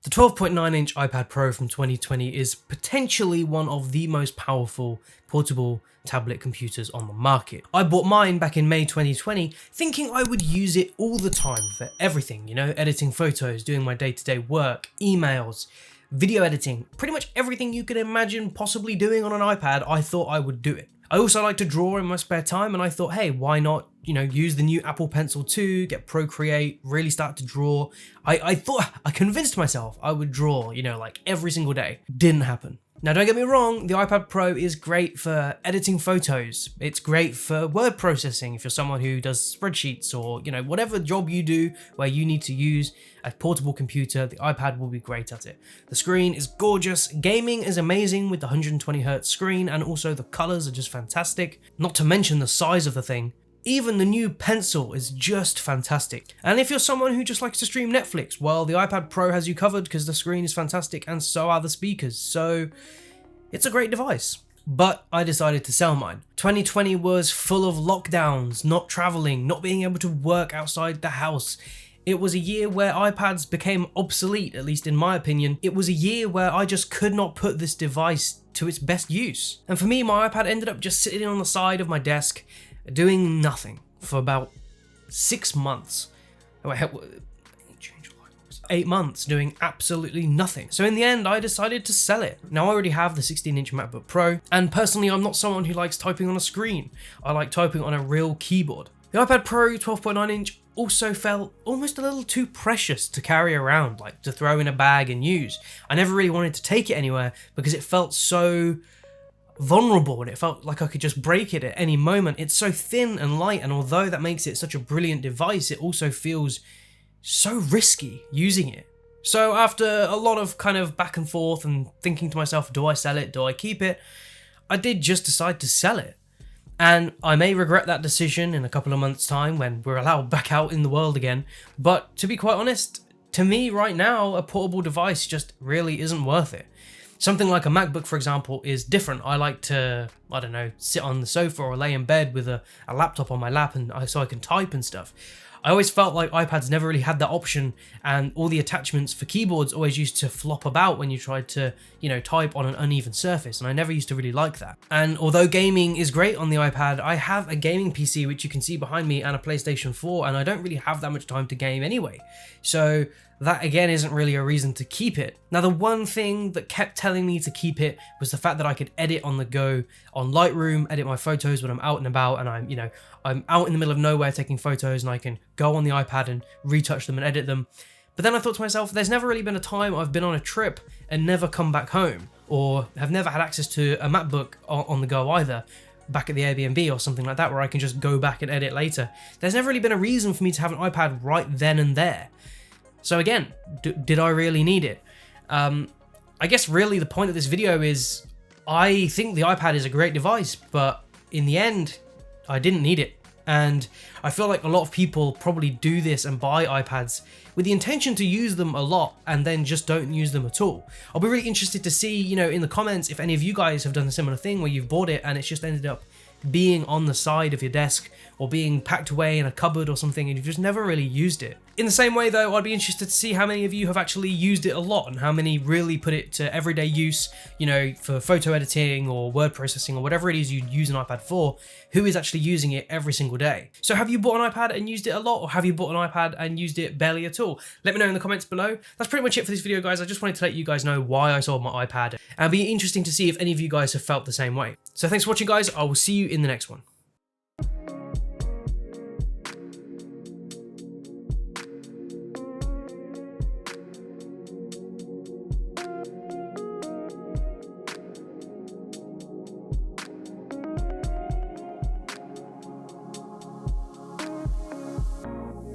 The 12.9-inch iPad Pro from 2020 is potentially one of the most powerful portable tablet computers on the market. I bought mine back in May 2020 thinking I would use it all the time for everything, editing photos, doing my day-to-day work, emails, video editing, pretty much everything you could imagine possibly doing on an iPad, I thought I would do it. I also like to draw in my spare time, and I thought, hey, why not, use the new Apple Pencil 2, get Procreate, really start to draw. I convinced myself I would draw, like every single day. Didn't happen. Now, don't get me wrong, the iPad Pro is great for editing photos. It's great for word processing if you're someone who does spreadsheets or, whatever job you do where you need to use a portable computer, the iPad will be great at it. The screen is gorgeous, gaming is amazing with the 120Hz screen, and also the colors are just fantastic, not to mention the size of the thing. Even the new Pencil is just fantastic. And if you're someone who just likes to stream Netflix, well, the iPad Pro has you covered because the screen is fantastic and so are the speakers. So it's a great device. But I decided to sell mine. 2020 was full of lockdowns, not traveling, not being able to work outside the house. It was a year where iPads became obsolete, at least in my opinion. It was a year where I just could not put this device to its best use. And for me, my iPad ended up just sitting on the side of my desk, doing nothing for about 6 months. 8 months doing absolutely nothing. So in the end, I decided to sell it. Now I already have the 16-inch MacBook Pro, and personally I'm not someone who likes typing on a screen. I like typing on a real keyboard. The iPad Pro 12.9-inch also felt almost a little too precious to carry around, like to throw in a bag and use. I never really wanted to take it anywhere because it felt so vulnerable and it felt like I could just break it at any moment. It's so thin and light, and although that makes it such a brilliant device, it also feels so risky using it. So after a lot of kind of back and forth and thinking to myself, do I sell it, do I keep it, I did just decide to sell it. And I may regret that decision in a couple of months' time when we're allowed back out in the world again, but to be quite honest, to me right now, a portable device just really isn't worth it. Something like a MacBook, for example, is different. I like to, sit on the sofa or lay in bed with a laptop on my lap so I can type and stuff. I always felt like iPads never really had that option, and all the attachments for keyboards always used to flop about when you tried to, type on an uneven surface, and I never used to really like that. And although gaming is great on the iPad, I have a gaming PC, which you can see behind me, and a PlayStation 4, and I don't really have that much time to game anyway. So that again isn't really a reason to keep it. Now, the one thing that kept telling me to keep it was the fact that I could edit on the go on Lightroom, edit my photos when I'm out and about, and I'm out in the middle of nowhere taking photos, and I can go on the iPad and retouch them and edit them. But then I thought to myself, there's never really been a time I've been on a trip and never come back home, or have never had access to a MacBook on the go either, back at the Airbnb or something like that, where I can just go back and edit later. There's never really been a reason for me to have an iPad right then and there. So again, did I really need it? I guess really the point of this video is I think the iPad is a great device, but in the end, I didn't need it. And I feel like a lot of people probably do this and buy iPads with the intention to use them a lot and then just don't use them at all. I'll be really interested to see, in the comments if any of you guys have done a similar thing where you've bought it and it's just ended up being on the side of your desk or being packed away in a cupboard or something and you've just never really used it. In the same way though, I'd be interested to see how many of you have actually used it a lot and how many really put it to everyday use, for photo editing or word processing or whatever it is you use an iPad for, who is actually using it every single day. So have you bought an iPad and used it a lot, or have you bought an iPad and used it barely at all? Let me know in the comments below. That's pretty much it for this video, guys. I just wanted to let you guys know why I sold my iPad, and it'll be interesting to see if any of you guys have felt the same way. So thanks for watching, guys. I will see you in the next one.